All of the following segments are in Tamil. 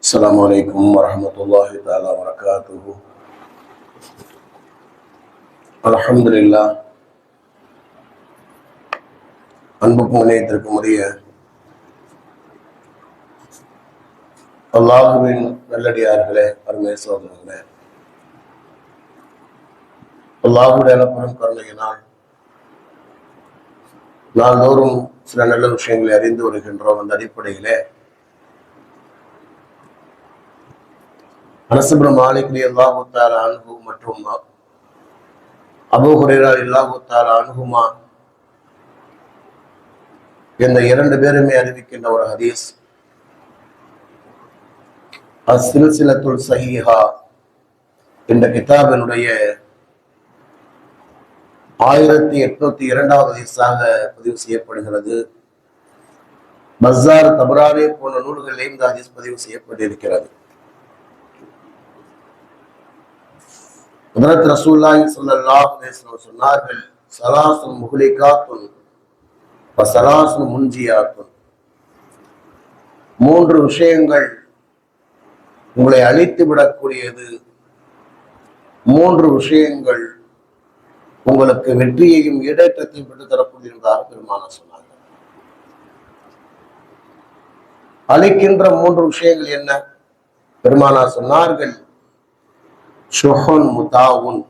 السلام عليكم ورحمة الله تعالى وبركاته. الحمد لله. அன்புக்கும் இணையத்திற்கும் உரிய அல்லாஹுவின் நல்லடியார்களே, அருமை சோதரர்களே, அல்லாஹுடைய அளப்பெரும் கருணையினால் நாள்தோறும் சில நல்ல விஷயங்களை அறிந்து வருகின்றோம். அந்த அடிப்படையிலே அனஸ் இப்னு மாலிக் ரலியல்லாஹு தஆலா அன்ஹு மற்றும் அபூ ஹுரைரா ரலியல்லாஹு தஆலா அன்ஹுமா இந்த இரண்டு பேருமே அறிவிக்கின்ற ஒரு ஹதீஸ், அஸ்ஸில்சிலத்துல் ஸஹீஹா என்ற கிதாபினுடைய 1802வது ஹதீஸாக பதிவு செய்யப்படுகிறது. பஸார், தபரானி போன்ற நூல்களில் இந்த ஹதீஸ் பதிவு செய்யப்பட்டிருக்கிறது. ஹஜ்ரத் ரசூலுல்லாஹி ஸல்லல்லாஹு அலைஹி வஸல்லம் சொன்னார்கள், ஸலாசுன் முஹ்லிகாத்துன் வ ஸலாசுன் முன்ஜியாத்துன். மூன்று விஷயங்கள் உங்களை அழித்து விடக்கூடியது, மூன்று விஷயங்கள் உங்களுக்கு வெற்றியையும் ஈடேற்றத்தையும் பெற்றுத் தரக்கூடியதாக பெருமானார் சொன்னார்கள். அழிக்கின்ற மூன்று விஷயங்கள் என்ன? பெருமானார் சொன்னார்கள், ஷுஹுன் முதாவுன்,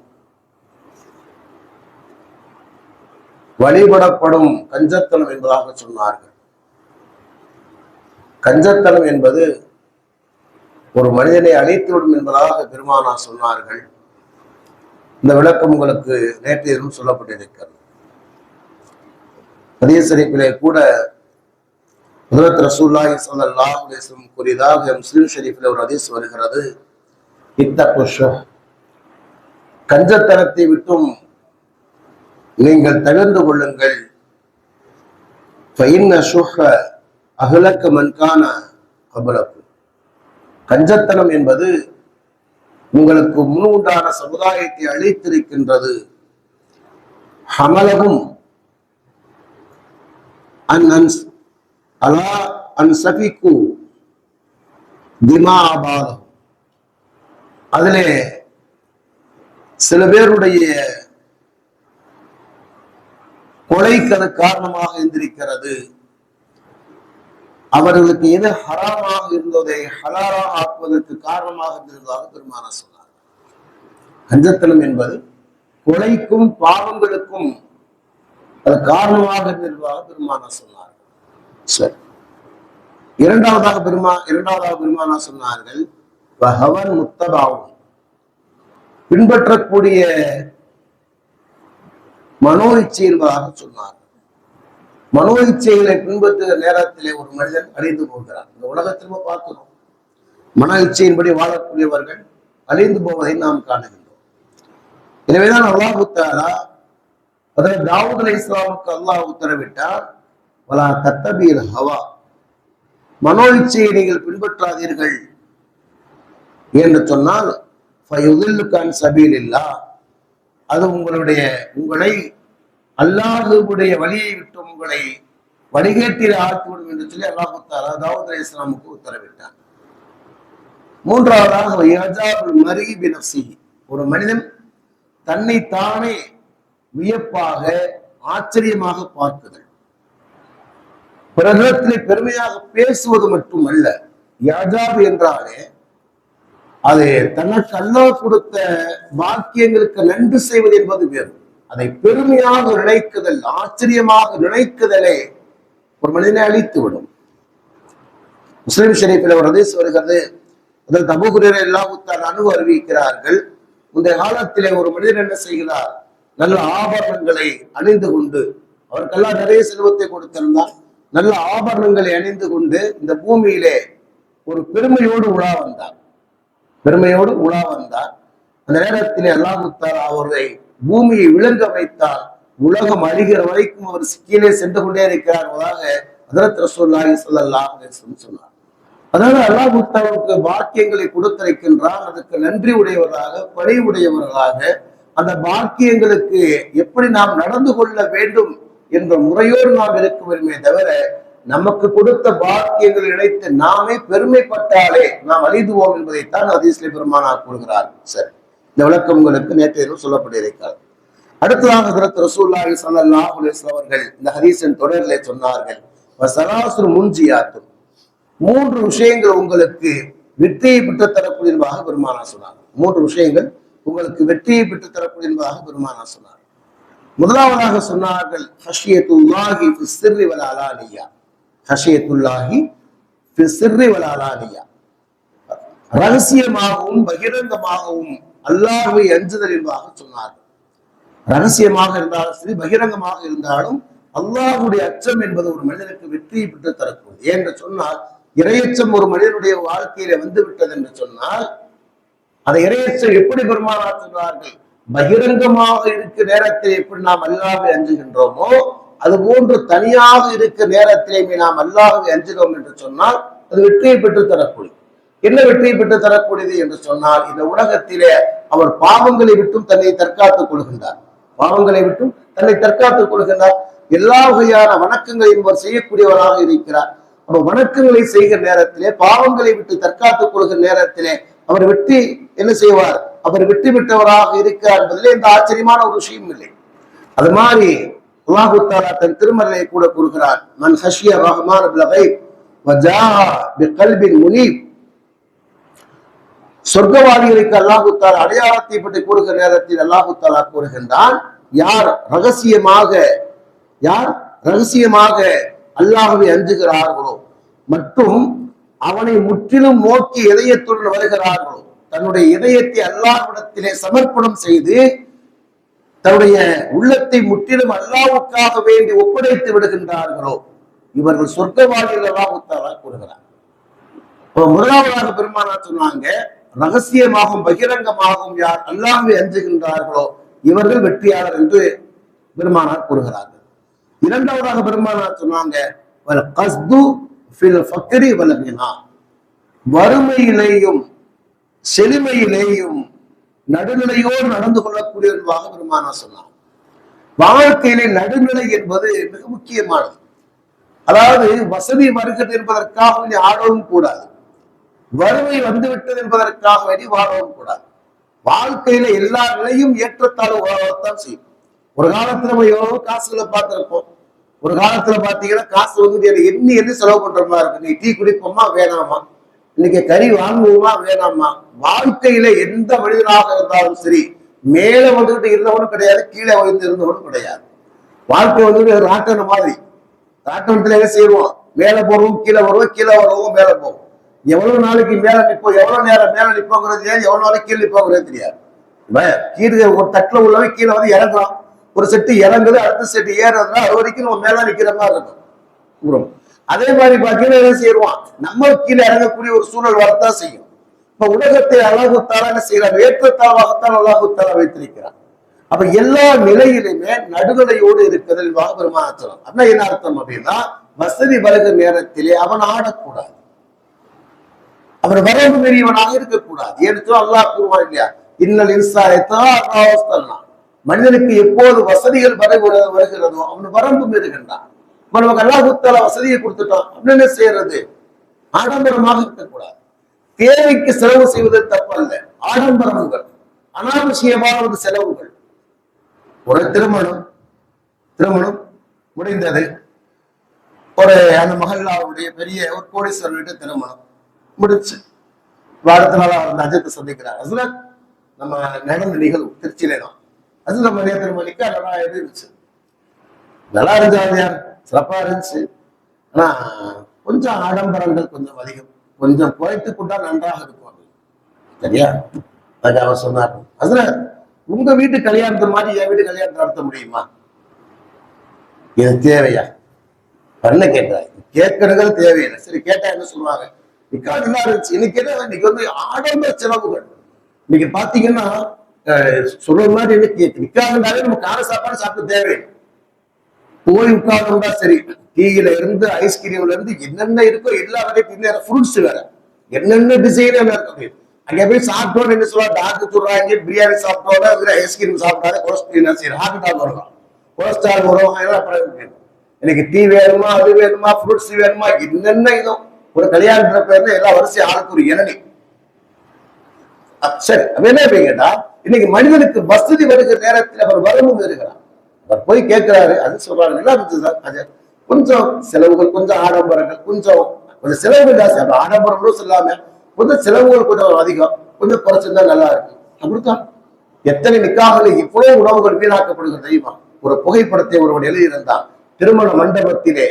வழிபடப்படும் கஞ்சத்தனம் என்பதாக சொன்னார்கள். கஞ்சத்தனம் என்பது ஒரு மனிதனை அழித்துவிடும் என்பதாக பெருமானார் சொன்னார்கள். இந்த விளக்கம் உங்களுக்கு நேற்றைய தினம் சொல்லப்பட்டிருக்கிறது. ஹதீஸ் ஷரீஃபிலே கூட ஹஜ்ரத் ரசூலுல்லாஹி ஸல்லல்லாஹு அலைஹி வஸல்லம் கூறியதாக முஸ்லிம் ஷரீஃபிலே ஒரு ஹதீஸ் வருகிறது, இத்தகு ஷுஹ், கஞ்சத்தனத்தை விட்டும் நீங்கள் தவிர்ந்து கொள்ளுங்கள். ஃபஇன்ன ஷுஹ அஹ்லக மன் கான கப்லக்கும். கஞ்சத்தனம் என்பது உங்களுக்கு முன்னுண்டான சமுதாயத்தை அழித்திருக்கின்றது. ஹமலகும் அலா அன்சபிகு திமாபாதம். அதிலே சில பேருடைய கொலைக்கு அது காரணமாக இருந்திருக்கிறது. அவர்களுக்கு எது ஹராமாக இருந்ததை ஹலாலாக ஆக்குவதற்கு காரணமாக இருந்ததாக பெருமானார் சொன்னார். கஞ்சத்தனம் என்பது கொலைக்கும் பாவங்களுக்கும் அது காரணமாக இருந்ததாக பெருமானார் சொன்னார். சரி, இரண்டாவதாக பெருமானார் சொன்னார்கள், வஹவன் முத்தபாவும், பின்பற்றக்கூடிய மனோ இச்சை என்பதாக சொன்னார். மனோ இச்சைகளை பின்பற்றுகிற நேரத்திலே ஒரு மனிதன் அழிந்து போகிறார். இந்த உலகத்திலும் பார்க்கிறோம், மன இச்சையின்படி வாழக்கூடியவர்கள் அழிந்து போவதை நாம் காணுகின்றோம். எனவேதான் அல்லாஹ் தஆலா ஹஜ்ரத் தாவூத் அலைஹிஸ்ஸலாமுக்கு அல்லாஹ் உத்தரவிட்டார், வலா தத்தபீல் ஹவா, மனோ இச்சையை நீங்கள் பின்பற்றாதீர்கள் என்று சொன்னால் ஃபயுதில்லுக சபீலில்லாஹ், அது உங்களை அல்லாஹ்வுடைய வழியை விட்டு உங்களை வழிகேட்டில் ஆழ்த்திவிடும் என்று சொல்லி அல்லாஹ் தஆலா தாவூத் அலைஹிஸ்ஸலாமுக்கு உத்தரவிட்டார். மூன்றாவதாக வயஜாபுல் மரீ பினஃப்ஸிஹி, ஒரு மனிதன் தன்னை தானே வியப்பாக ஆச்சரியமாக பார்க்குதல். பிறரிடத்திலே பெருமையாக பேசுவது மட்டுமல்ல, யாஜாப் என்றாலே அது தனக்கு அல்லாஹ் கொடுத்த வாக்கியங்களுக்கு நன்றி செய்வது என்பது வேறு. அதை பெருமையாக நினைக்குதல், ஆச்சரியமாக நினைக்குதலே ஒரு மனிதனை அழித்து விடும். முஸ்லிம் ஷரீஃபில் ஒரு ஹதீஸ் வருகிறது, அதில் அபூ ஹுரைரா ரலியல்லாஹு தஆலா அன்ஹு அறிவிக்கிறார்கள், முந்தைய காலத்திலே ஒரு மனிதர் என்ன செய்கிறார், நல்ல ஆபரணங்களை அணிந்து கொண்டு, அவருக்கெல்லாம் நிறைய செல்வத்தை கொடுத்திருந்தார், நல்ல ஆபரணங்களை அணிந்து கொண்டு இந்த பூமியிலே ஒரு பெருமையோடு உலா வந்தார். அந்த நேரத்திலே அல்லாஹ் தஆலா அவரை பூமியை விளங்க வைத்தார். உலகம் அழிகிற வரைக்கும் அவர் கீழே சென்று கொண்டே இருக்கிறார் என்பதாக ஹஜ்ரத் ரசூலுல்லாஹி ஸல்லல்லாஹு அலைஹி வஸல்லம் சொன்னார். அதனால அல்லாஹ் தஆலாவுக்கு பாக்கியங்களை கொடுத்திருக்கின்றான். அதுக்கு நன்றி உடையவர்களாக, பணி உடையவர்களாக, அந்த பாக்கியங்களுக்கு எப்படி நாம் நடந்து கொள்ள வேண்டும் என்ற முறையோடு நாம் இருக்க வேண்டுமே தவிர நமக்கு கொடுத்த பாக்கியங்கள் இணைத்து நாமே பெருமைப்பட்டாலே நாம் அழிதுவோம் என்பதைத்தான் ஹதீஸ்ல பெருமானார் கூறுகிறார். சரி, இந்த விளக்கம் உங்களுக்கு நேற்று சொல்லப்பட்டிருக்கிறது. அடுத்ததாக ஹஜ்ரத் ரசூலுல்லாஹி ஸல்லல்லாஹு அலைஹி வஸல்லம் அவர்கள் இந்த ஹதீஸின் தொடரிலே சொன்னார்கள், வஸலாசுல் முன்ஜியாத்தும், 3 விஷயங்கள் உங்களுக்கு வெற்றியை பெற்று தரக்கூடியதாக பெருமானார் சொன்னார். 3 விஷயங்கள் உங்களுக்கு வெற்றியை பெற்று தரக்கூடியதாக பெருமானார் சொன்னார். முதலாவதாக சொன்னார்கள், ஹஷியத்துல்லாஹி ஃபிஸ் சிர்ரி வல் அலானியா. ஹஷியத்துல்லாஹி ஃபிஸ் சிர்ரி வல் அலானியா, ரகசியமாகவும் பகிரங்கமாகவும் அல்லாஹ்வை அஞ்சுதல் என்பதாக சொன்னார்கள். ரகசியமாக இருந்தாலும் சரி, பகிரங்கமாக இருந்தாலும் அல்லாஹ்வுடைய அச்சம் என்பது ஒரு மனிதனுக்கு வெற்றியை பெற்று தரக்கூடியது. என்று சொன்னால், இறையச்சம் ஒரு மனிதனுடைய வாழ்க்கையில வந்து விட்டது என்று சொன்னால், அதை இறையச்சம் எப்படி பெருமானார் சொன்னார்கள், பகிரங்கமாக இருக்க நேரத்தில் எப்படி நாம் அல்லாஹ்வை அஞ்சுகின்றோமோ அது போன்று தனியாக இருக்க நேரத்திலேயே நாம் அல்லாஹ்வை அஞ்சுகிறோம் என்று சொன்னால் அது வெற்றியை பெற்று தரக்கூடியது. என்ன வெற்றியை பெற்று தரக்கூடியது என்று சொன்னால், இந்த உலகத்திலே அவர் பாவங்களை விட்டும் தன்னை தற்காத்துக் கொள்கின்றார். பாவங்களை விட்டும் தன்னை தற்காத்துக் கொள்கின்றார். எல்லா வகையான வணக்கங்களையும் அவர் செய்யக்கூடியவராக இருக்கிறார். அப்ப வணக்கங்களை செய்கிற நேரத்திலே, பாவங்களை விட்டு தற்காத்துக் கொள்கிற நேரத்திலே அவர் வெற்றி என்ன செய்வார், அவர் வெற்றி பெற்றவராக இருக்கிறார் என்பதிலே எந்த ஆச்சரியமான ஒரு விஷயம் இல்லை. அது மாதிரி அல்லாஹ் தஆலா தன் திருமறையை கூட கூறுகிறார், மன் ஹஷிய ரஹ்மான் பில் கைப் வஜாஅ பிகல்பின் முனீப். சொர்க்கவாதிகளுக்கு அல்லாஹ் தஆலா அடையாளத்தை பற்றி கூறுகிற நேரத்தில் அல்லாஹ் தஆலா கூறுகின்றான், யார் ரகசியமாக அல்லாஹ்வை அஞ்சுகிறார்களோ மற்றும் அவனை முற்றிலும் நோக்கி இதயத்துடன் வருகிறார்களோ, தன்னுடைய இதயத்தை அல்லாஹ்விடத்திலே சமர்ப்பணம் செய்து தன்னுடைய உள்ளத்தை முற்றிலும் அல்லாஹ்வுக்காக வேண்டி ஒப்படைத்து விடுகின்றார்களோ, இவர்கள் சொர்க்கவாதிகள் அல்லாஹ் தஆலா கூறுகிறார். முதலாவதாக பெருமானார் சொன்னாங்க, ரகசியமாகவும் பகிரங்கமாகவும் யார் அல்லாஹ்வை அஞ்சுகின்றார்களோ இவர்கள் வெற்றியாளர் என்று பெருமானார் கூறுகிறார்கள். இரண்டாவதாக பெருமானார் சொன்னாங்க, வறுமையிலேயும் செழுமையிலேயும் நடுநிலையோடு நடந்து கொள்ளக்கூடியவர்களாக பெருமானார் சொன்னார். வாழ்க்கையிலே நடுநிலை என்பது மிக முக்கியமானது. அதாவது வசதி வருகிறது என்பதற்காக வேண்டி ஆடவும் கூடாது, வறுமை வந்துவிட்டது என்பதற்காக வேண்டி வாழவும் கூடாது. வாழ்க்கையில எல்லா நிலையும் ஏற்றத்தாழ்வு தான் செய்யும். ஒரு காலத்துல நம்ம எவ்வளவு காசுகளை பார்த்திருப்போம். ஒரு காலத்துல பாத்தீங்கன்னா காசு வந்து எண்ணி செலவு பண்ற மாதிரி இருக்கு. நீ டீ குடிப்போமா வேணாமா, இன்னைக்கு கறி வாங்குவோமா வேணாமா. வாழ்க்கையில எந்த மனிதனாக இருந்தாலும் சரி, மேல வந்துகிட்டு இருந்தவனும் கிடையாது, கீழே வந்து இருந்தவனும் கிடையாது. வாழ்க்கை வந்துட்டு ராட்டணம் மாதிரி. ராட்டணத்துல என்ன செய்வோம், மேல போறோம் கீழே வருவோம், கீழே வருவோம் மேல போவோம். எவ்வளவு நாளைக்கு மேல நிற்போம், எவ்வளவு நேரம் மேல நிற்போங்கிறது தெரியாது, எவ்வளவு நாளைக்கு கீழே நிற்போங்கிறது தெரியாது. கீழே ஒரு தட்டுல உள்ளவன் கீழே வந்து இறங்குறான், ஒரு செட்டு இறங்குது, அடுத்த செட்டு ஏறதுனா அது வரைக்கும் நம்ம மேல நிக்கிற மாதிரி இருக்கும். அதே மாதிரி பாத்தீங்கன்னா என்ன செய்வான், நம்ம கீழே இறங்கக்கூடிய ஒரு சூழல் வரத்தான் செய்யும். இப்ப உலகத்தை அல்லாஹ் தஆலா என்ன செய்யறான், ஏற்றத்தாழ்வாகத்தான் அல்லாஹ் தஆலா வைத்திருக்கிறான். அப்ப எல்லா நிலையிலுமே நடுநிலையோடு இருக்கிறது பெருமானார் சொன்னார். அப்படின்னா என்ன அர்த்தம் அப்படின்னா, வசதி வருகிற நேரத்திலே அவன் ஆடக்கூடாது, அவர் வரம்பு மீறியவனாக இருக்கக்கூடாது. ஏன்னு அல்லாஹ் கூறுவான் இல்லையா, இன்னல் இன்சான மனிதனுக்கு எப்போது வசதிகள் வருகிறதோ அவன் வரம்பு மீறுகின்றான். நமக்கு அல்லாஹ் தஆலா வசதியை கொடுத்துட்டோம் அப்படின்னு என்ன செய்யறது, ஆடம்பரமாக இருக்கக்கூடாது. தேவைக்கு செலவு செய்வது தப்பல்ல, ஆடம்பரங்கள் அனாவசியமான ஒரு செலவுகள். ஒரு திருமணம் முடிந்தது, ஒரு அந்த மகல்லாவுடைய பெரிய ஒரு கோடீஸ்வரர் வீட்டு திருமணம் முடிச்சு, அடுத்த நாள் அவர் அஜத்தை சந்திக்கிறார். அதுதான் நம்ம நடந்த நிகழ்வு திருச்சியிலே தான். அது நம்ம திருமணிக்கு நல்லா இருந்துச்சு, நல்லா இருந்தாங்க, சிறப்பா இருந்துச்சு. ஆனா கொஞ்சம் ஆடம்பரங்கள் கொஞ்சம் அதிகம், கொஞ்சம் குறைத்து கொண்டா நன்றாக இருக்கும். சரியா? அதுக்கு அவர் சொன்னார், அதுல உங்க வீட்டு கல்யாணத்தை மாதிரி என் வீட்டு கல்யாணத்தை நடத்த முடியுமா, இது தேவையா பண்ண கேட்டாரு. கேட்கறது தேவையில்லை. சரி கேட்டா என்ன சொல்லுவாங்க, நிக்காஹ் நல்லா இருந்துச்சு. இன்னைக்கு என்ன, இன்னைக்கு வந்து ஆடம்பர செலவுகள். இன்னைக்கு பாத்தீங்கன்னா சொல்ற மாதிரி நிக்காஹ்னாலே நம்ம கார சாப்பாடு சாப்பிட்டு தேவையில்லை. போய் உட்கார்ந்தா சரி, டீயில இருந்து ஐஸ்கிரீம்ல இருந்து என்னென்ன இருக்கோ எல்லா வகையும், ஃப்ரூட்ஸ் வேற என்னென்ன டிசைனே இருக்கு. அங்க போய் சாப்பிட்டோன்னு என்ன சொல்லுவா, டாக்டர் சொல்றாங்க பிரியாணி சாப்பிட்டோட ஐஸ்கிரீம் சாப்பிட்டாலே கொலஸ்ட்ரால் வரும், கொலஸ்ட்ரால் வரும். எனக்கு டீ வேணுமா, அது வேணுமா, ஃப்ரூட்ஸ் வேணுமா, என்னென்ன இதோ ஒரு கல்யாணத்துல பேர்ல எல்லா வரிசையும் ஆளுக்கு ஒரு இளநீ. சரி, என்ன கேட்டா இன்னைக்கு மனிதனுக்கு வசதி வருகிற நேரத்தில் அவர் வரவும் இருக்கிறார். அவர் போய் கேட்கிறாரு, அது சொல்றாரு, நல்லா இருந்துச்சு சார், கொஞ்சம் செலவுகள், கொஞ்சம் ஆடம்பரங்கள், கொஞ்சம் கொஞ்சம் செலவுகள் ஜாஸ்தி. அப்ப ஆடம்பரங்களும் சொல்லாம கொஞ்சம் செலவுகள் கொஞ்சம் அதிகம், கொஞ்சம் குறைச்சிருந்தா நல்லா இருக்கு அப்படித்தான். எத்தனை நிக்காகல இவ்வளவு உணவுகள் வீணாக்கப்படுகிற தெரியுமா? ஒரு புகைப்படத்தை ஒருவன் எழுதியிருந்தான். திருமண மண்டபத்திலே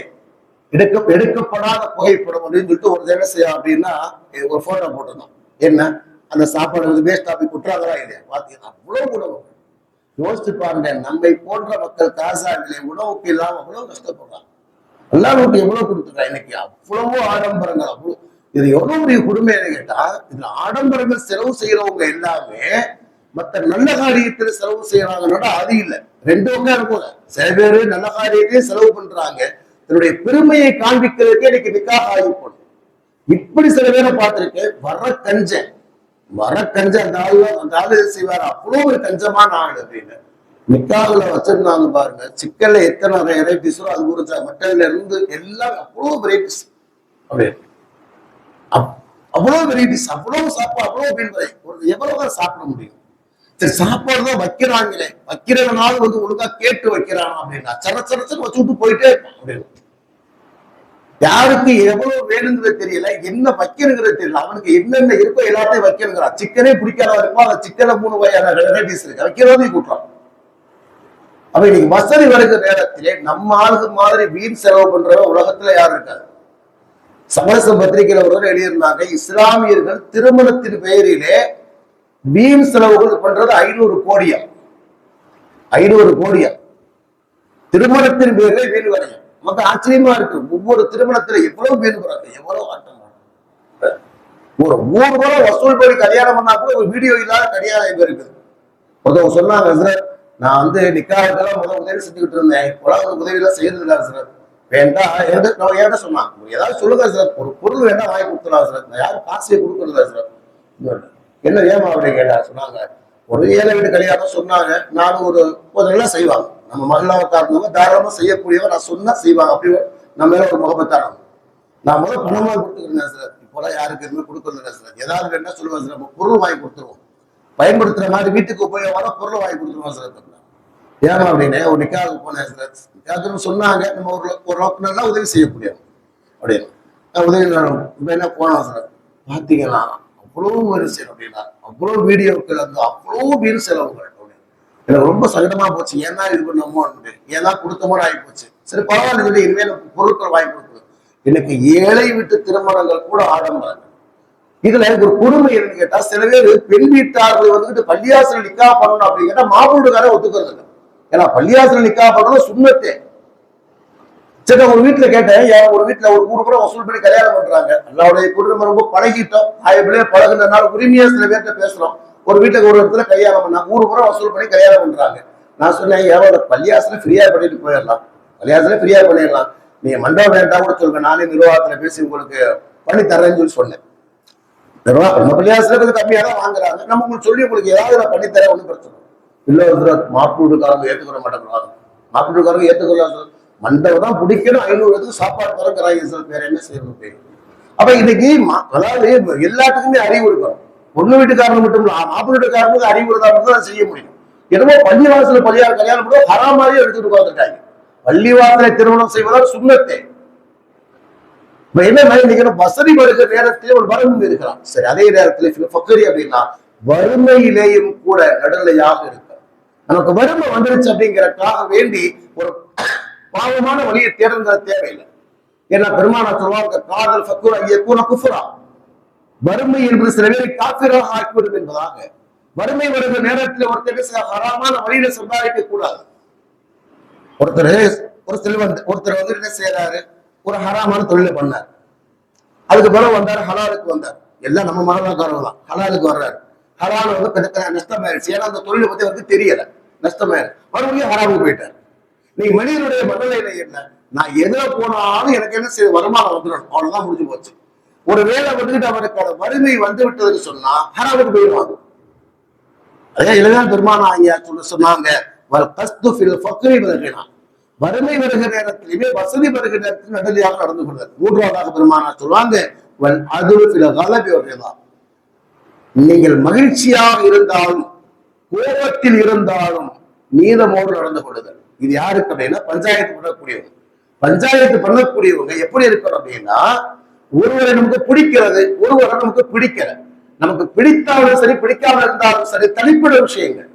எடுக்கப்படாத புகைப்படம் அப்படின்னு சொல்லிட்டு ஒரு என்ன செய்யும் அப்படின்னா ஒரு போட்டோ போட்டிருந்தோம். என்ன அந்த சாப்பாடு வந்து வேஸ்ட் ஆகி குற்றாங்களா இல்லையா? பாத்தீங்கன்னா அவ்வளவு உணவு. யோசிச்சு பாருங்க, நம்மை போன்ற மக்கள் காசாண்டிலே உணவுக்கு இல்லாம அவ்வளவு கஷ்டப்படுறாங்க. எல்லாருக்கும் எவ்வளவு கொடுத்துருக்கா இன்னைக்கு, அவ்வளவு ஆடம்பரங்கள். அவ்வளவு இது எவ்வளவு பெரிய கொடுமைன்னு கேட்டா, இதுல ஆடம்பரங்கள் செலவு செய்யறவங்க எல்லாமே மற்ற நல்ல காரியத்துல செலவு செய்யறாங்கன்னா அது இல்லை. ரெண்டு வகை இருக்கும். சில பேரு நல்ல காரியத்தையும் செலவு பண்றாங்க, தன்னுடைய பெருமையை காண்பிக்கிறதுக்கே இன்னைக்கு நிக்காக ஆகி போடும். இப்படி சில பேரை பார்த்திருக்கேன். வர கஞ்ச அந்த ஆளு செய்வாரு, அவ்வளவு ஒரு கஞ்சமான ஆள் அப்படின்னு. நிக்காகுல வச்சிருந்தாங்க பாருங்க, சிக்கல்ல எத்தனை வெரைட்டிஸோ அது குறிச்சா மட்டன்ல இருந்து எல்லாம் அவ்வளவு வெரைட்டிஸ். அப்படியே அவ்வளவு வெரைட்டிஸ், அவ்வளவு சாப்பாடு, அவ்வளவு மீன் வரை ஒரு எவ்வளவுதான் சாப்பிட முடியும்? சரி, சாப்பாடுதான் வைக்கிறாங்களே, வைக்கிறதுனால வந்து ஒழுங்கா கேட்டு வைக்கிறான் அப்படின்னா சரச்சரச்சன்னு வச்சு விட்டு போயிட்டே இருப்பான் அப்படின்னு. யாருக்கு எவ்வளவு வேணுங்கிறது தெரியல, என்ன வைக்கணுங்கிறது தெரியல. அவனுக்கு என்னென்ன இருக்கோ எல்லாத்தையும் வைக்கணுங்கிறான். சிக்கனே பிடிக்காத இருக்கும், அந்த சிக்கனை 3 வகையான வெரைட்டிஸ் இருக்கு, வைக்கிறதையும் கூட்டுறான். அப்ப இன்னைக்கு வசதி வருகிற நேரத்திலே நம்ம ஆளுக்கு மாதிரி வீண் செலவு பண்றவங்க உலகத்துல யாரும் இருக்காது. சமரச பத்திரிகையில ஒருவர் எழுதியிருந்தாங்க, இஸ்லாமியர்கள் திருமணத்தின் பெயரிலே வீண் செலவுகள் பண்றது 500 கோடியா. 500 கோடியா திருமணத்தின் பேரிலே வீண் வரையும். நமக்கு ஆச்சரியமா இருக்கு. ஒவ்வொரு திருமணத்துல எவ்வளவு வீண் வராங்க, எவ்வளவு ஆட்டம். ஒரு 3 ரூபாய் வசூல் பண்ணி கல்யாணம் பண்ணா கூட ஒரு வீடியோ இல்லாத கல்யாணம் எங்க இருக்குது. ஒருத்தவங்க சொன்னாங்க, சார் நான் வந்து நிக்காவுக்கெல்லாம் உதவி செஞ்சுக்கிட்டு இருந்தேன், இப்போலாம் உதவி எல்லாம் செய்யறது இல்லை சார். வேண்டாம் என்கிட்ட சொன்னாங்க, ஏதாவது சொல்லுங்க சார், ஒரு பொருள் வேணா வாங்கி கொடுத்துடலாம் சார், நான் யாரும் காசையை கொடுக்கறதா சார். என்ன ஏமா அப்படின்னு கேட்டா சொன்னாங்க, ஒரு ஏழை வீட்டு கல்யாணம் சொன்னாங்க, நானும் ஒரு கொஞ்சம் செய்வாங்க, நம்ம மகிழாவத்தா இருந்தவங்க தாராளமா செய்யக்கூடியவங்க, நான் சொன்னா செய்வாங்க. அப்படி நம்ம மேல ஒரு முகப்பத்தான நான் முதல்ல பணமா கொடுத்துருந்தேன் சார், இப்போலாம் யாருக்கு எதுவுமே கொடுக்கறது சார். ஏதாவது வேணா சொல்லுவேன் சார், நம்ம பொருள் வாங்கி கொடுத்துருவோம், பயன்படுத்துற மாதிரி வீட்டுக்கு உபயோகமான பொருளை வாங்கி கொடுத்துருவோம் சார். ஏமா அப்படின்னு ஒரு நிக்காவுக்கு போனேன் சார். நிக்காவுக்கு சொன்னாங்க, நம்ம ஒரு நல்லா உதவி செய்யக்கூடியவங்க அப்படின்னு உதவி என்ன போனோம் சார். பாத்தீங்கன்னா அவ்வளவு வரிசை அப்படின்னா, அவ்வளவு வீடியோக்கள் வந்து அவ்வளவு வீண் செலவுகள். எனக்கு ரொம்ப சங்கடமா போச்சு. ஏன்னா இது பண்ணமோ, ஏன்னா கொடுத்தமோ ஆகி போச்சு. சரி பரவாயில்ல சொல்லி இனிமேல் பொருட்கள் வாங்கி கொடுக்கணும். எனக்கு ஏழை வீட்டு திருமணங்கள் கூட ஆடம்பரம். இதுல ஒரு கொடுமை என்னன்னு கேட்டா, சில பேர் பெண் வீட்டார்கள் வந்துட்டு பள்ளியாசல் நிக்கா பண்ணணும் அப்படின்னு கேட்டா மாப்பிள்ளைக்காரன் ஒத்துக்கிறது இல்லை. ஏன்னா பள்ளியாசல் நிக்கா பண்ணணும் சுண்ணத்தே. சரி, ஒரு வீட்டுல கேட்டேன், ஒரு வீட்டுல ஒரு 100 ரூபாய் வசூல் பண்ணி கல்யாணம் பண்றாங்க. எல்லாருடைய குடும்பம் ரொம்ப பழகிட்டோம், ஆயப்பிள்ளையே பழகுனதுனால உரிமையா சில பேர்கிட்ட பேசுறோம். ஒரு வீட்டுக்கு ஒரு இடத்துல கல்யாணம் பண்ணா 100 ரூபாய் வசூல் பண்ணி கல்யாணம் பண்றாங்க. நான் சொன்னேன், எவ்வளவு பள்ளியாசல ஃப்ரீயா பண்ணிட்டு போயிடலாம், பள்ளியாசல ஃப்ரீயா பண்ணிடலாம், நீங்க மண்டபம் வேண்டாம் கூட சொல்லுங்க, நானே நிர்வாகத்துல பேசி உங்களுக்கு பண்ணி தர்றேன்னு சொல்லி சொன்னேன். நம்ம பள்ளியாசல கொஞ்சம் கம்மியா தான் வாங்குறாங்க, நம்ம உங்களுக்கு சொல்லி உங்களுக்கு ஏதாவது நான் பண்ணித்தரேன், ஒன்றும் பிரச்சனை இல்லை. மாப்பிள்ளைக்காரங்க ஏற்றுக்கொள்ள மாட்டேங்கிறாங்க. மாப்பிள்ளைக்காரங்க ஏற்றுக்கொள்ளாங்க, மண்டபம் தான் பிடிக்கணும், 500 சாப்பாடு தரங்கிறாங்க சார், வேற என்ன செய்யணும். அப்ப இன்னைக்கு அதாவது எல்லாத்துக்குமே அறிவு இருக்கணும். பொண்ணு வீட்டுக்காரங்க மட்டும் இல்ல, மாப்பிள்ளை வீட்டுக்காரங்களுக்கு அறிவு இருந்தா மட்டும் தான் செய்ய முடியும். என்னமோ பள்ளிவாசல பள்ளியார் கல்யாணம் கூட ஹராம் மாதிரி எடுத்துட்டு உட்காந்துருக்காங்க. பள்ளிவாசலை திருமணம் செய்வதால் சுண்ணத்தே. என்ன நினைக்கணும், வசதி வருகிற நேரத்திலே ஒரு வரம்பு இருக்கலாம். சரி, அதே நேரத்தில் ஃபக்கரி அப்படின்னா வறுமையிலேயும் கூட நடுநிலையாக இருக்க. நமக்கு வறுமை வந்துருச்சு அப்படிங்கிறதுக்காக வேண்டி ஒரு பாவமான வழியை தேடுங்கிற தேவையில்லை. ஏன்னா பெருமானா சொல்வாங்க, காதல் ஃபக்குர் ஐயக்கூன குஃப்ரா, வறுமை என்பது சில பேரை காஃபிராக ஆக்கிவிடும் என்பதாக. வறுமை வருகிற நேரத்தில் ஒருத்தர் ஹராமான வழியில சம்பாதிக்க கூடாது. ஒருத்தர் வந்து என்ன செய்யறாரு, ஒரு ஹராமான தொழிலை பண்ணார், அதுக்கு பிறகு வந்தாரு ஹலாலுக்கு வந்தார். எல்லாம் நம்ம மகளாக்காரங்க தான், ஹலாலுக்கு வர்றாரு. ஹலால் வந்து கொஞ்சம் நஷ்டமாயிருச்சு, ஏன்னா அந்த தொழிலை பத்தி வந்து தெரியல, நஷ்டமாயிரு, மறுபடியும் ஹராமுக்கு போயிட்டார். நீ மனிதனுடைய மனநிலை என்ன, நான் எதுல போனாலும் எனக்கு என்ன செய்ய வருமானம் வந்துடணும், அவ்வளவுதான் முடிஞ்சு போச்சு. ஒரு வேலை வந்துட்டு அவருக்கான வறுமை வந்து விட்டதுன்னு சொன்னா ஹராமுக்கு போயிடுவாங்க. அதே இளைஞர் பெருமானா ஐயா சொன்னாங்க, வறுமை வருகிற நேரத்திலுமே வசதி வருகிற நேரத்தில் நடுநிலையாக நடந்து கொள்வது. மூன்றாவதாக பெருமானா சொல்லுவாங்க, அது சில கலபிதான், நீங்கள் மகிழ்ச்சியாக இருந்தாலும் கோபத்தில் இருந்தாலும் நீதமோடு நடந்து கொள்ளுதல். இது யாருக்கு அப்படின்னா பஞ்சாயத்து பண்ணக்கூடியவங்க. பஞ்சாயத்து பண்ணக்கூடியவங்க எப்படி இருக்கணும் அப்படின்னா, ஒருவரை நமக்கு பிடிக்கிறது, ஒருவரை நமக்கு பிடிக்கல, நமக்கு பிடித்தாலும் சரி பிடிக்காமல் இருந்தாலும் சரி, தனிப்பட்ட விஷயங்கள்,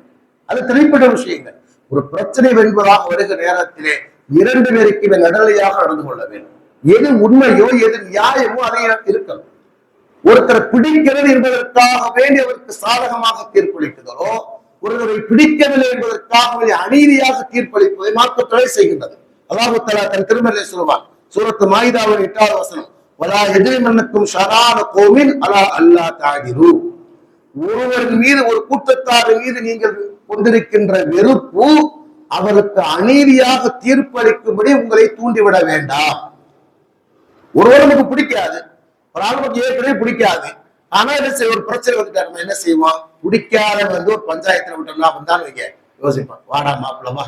அது தனிப்பட்ட விஷயங்கள். ஒரு பிரச்சனை என்பதாக வருகிற நேரத்திலே இரண்டு பேருக்கு நடுநிலையாக நடந்து கொள்ள வேண்டும். எது உண்மையோ எது நியாயமோ அதை இருக்கணும். ஒருத்தரை பிடிக்கிறது என்பதற்காக வேண்டி அவருக்கு சாதகமாக தீர்ப்பளிக்குதலோ, ஒருவரை பிடிக்கவில்லை என்பதற்காக அநீதியாக தீர்ப்பளிப்பதை மார்க்கத்துறை செய்கின்றது. அல்லாஹ் தஆலா தன் திருமறையிலே சொல்வான், சூரத்து மாயிதாவின் 8வது வசனம், வலா எஜ்ரிமன்னக்கும் ஷரான கௌமின் அலா அல்லா தஅதிலு. ஒருவரின் மீது, ஒரு கூட்டத்தாரின் மீது நீங்கள் கொண்டிருக்கின்ற வெறுப்பு அவருக்கு அநீதியாக தீர்ப்பளிக்கும்படி உங்களை தூண்டிவிட வேண்டாம். ஒருவர் நமக்கு பிடிக்காது, ஒரு ஆள் நமக்கு ஏற்கனவே பிடிக்காது, ஆனா என்ன செய்ய, ஒரு பிரச்சனை வந்துட்டாரு, நம்ம என்ன செய்வோம், பிடிக்காத வந்து ஒரு பஞ்சாயத்துல விட்டோம்னா வந்தான்னு வைக்க யோசிப்பான், வாடா மாப்பிளவா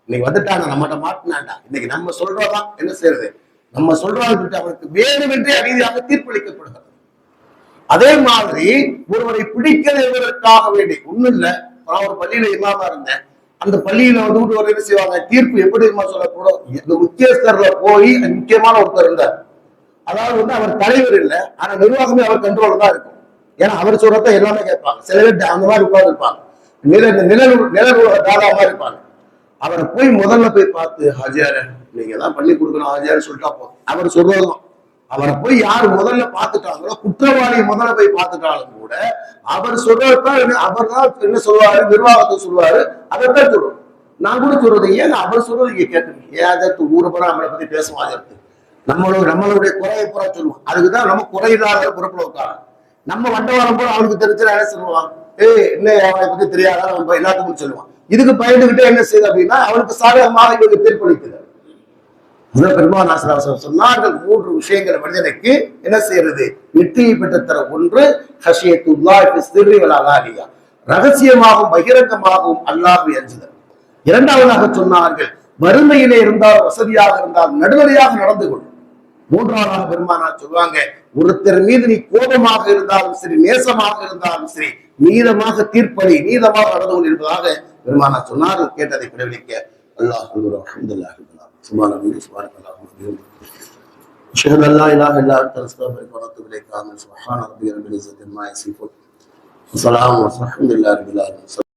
இன்னைக்கு வந்துட்டாங்க, நம்மகிட்ட மாட்டினாண்டா, இன்னைக்கு நம்ம சொல்றோதான் என்ன செய்யறது, நம்ம சொல்றோம் அவருக்கு வேணுமென்றே அநீதியாக தீர்ப்பளிக்கப்படுகிறது. அதே மாதிரி ஒருவரை பிடிக்கிறது என்பதற்காக வேண்டி ஒண்ணும் இல்ல, நான் ஒரு பள்ளியில இல்லாம இருந்தேன், அந்த பள்ளியில வந்து ஒரு என்ன செய்வாங்க, தீர்ப்பு எப்படி சொல்லக்கூடும், இந்த முக்கியஸ்தர்ல போய் முக்கியமான ஒருத்தர் இருந்தார், அதாவது வந்து அவர் தலைவர் இல்லை, ஆனா நிர்வாகமே அவர் கண்ட்ரோல் தான் இருக்கும். ஏன்னா அவர் சொல்றத எல்லாமே கேட்பாங்க. சில பேர் அந்த மாதிரி உட்கார்ந்து இருப்பாங்க, நிலநூலக தாதா மாதிரி இருப்பாங்க. அவரை போய் முதல்ல போய் பார்த்து, ஹாஜியார நீங்க தான் பண்ணி கொடுக்கணும் ஹாஜியாரு சொல்லிட்டா போதும், அவர் சொல்றதும். அவரை போய் யார் முதல்ல பார்த்துட்டாங்களோ, குற்றவாளியை முதல்ல போய் பார்த்துட்டாலும் கூட அவர் சொல்றதான், அவர் தான் என்ன சொல்லுவாரு, நிர்வாகத்தை சொல்லுவாரு, அதைத்தான் சொல்லுவோம். நான் கூட சொல்றது, ஏன் அவர் சொல்றது இங்க கேட்கணும், ஏதாவது ஊரை நம்மளை பத்தி பேசுவாங்க, நம்மளுடைய குறையை புற சொல்லுவோம். அதுக்குதான் நம்ம குறையில்லாத பொறுப்புல உட்காரு. நம்ம வண்டவாளம் போல அவனுக்கு தெரிஞ்சு என்ன சொல்லுவான், என்ன அவனை பத்தி தெரியாத நம்ம எல்லாத்துக்கும் சொல்லுவான். இதுக்கு பயந்துகிட்டே என்ன செய்யுது அப்படின்னா, அவனுக்கு சாதகமாக இவங்க தீர்ப்பளிக்குது. பெருமானார் சொன்னார்கள், 3 விஷயங்கள் மனிதனுக்கு என்ன செய்யறது, வெற்றியை பெற்றுத்தர. ஒன்று, ஹஷியத்துல்லாஹ் ஃபி சிர்ரி வல் அலானியா, ரகசியமாகவும் பகிரங்கமாகவும் அல்லாஹ்வை அஞ்சுதல். இரண்டாவதாக சொன்னார்கள், வறுமையிலே இருந்தால் வசதியாக இருந்தால் நடுநிலையாக நடந்து கொள். மூன்றாவதாக பெருமானார் சொல்லுவாங்க, ஒருத்தர் மீது நீ கோபமாக இருந்தாலும் சரி, நேசமாக இருந்தாலும் சரி, நீதமாக தீர்ப்பளி, நீதமாக நடந்து கொள் என்பதாக பெருமானார் சொன்னார்கள். கேட்டதை பிறவிக்க அல்லாஹ் அல்ஹம்துலில்லாஹ் சுப்ஹான ரப்பிக சுப்ஹானல்லாஹ் அஷ்ஹது அல்லா இலாஹ இல்லா அன்த அஸ்தக்ஃபிருக வ அத்தூபு இலைக். சுப்ஹான ரப்பிக ரப்பில் இஸ்ஸத்தி அம்மா யசிஃபூன் வ ஸலாமுன் அலல் முர்ஸலீன்.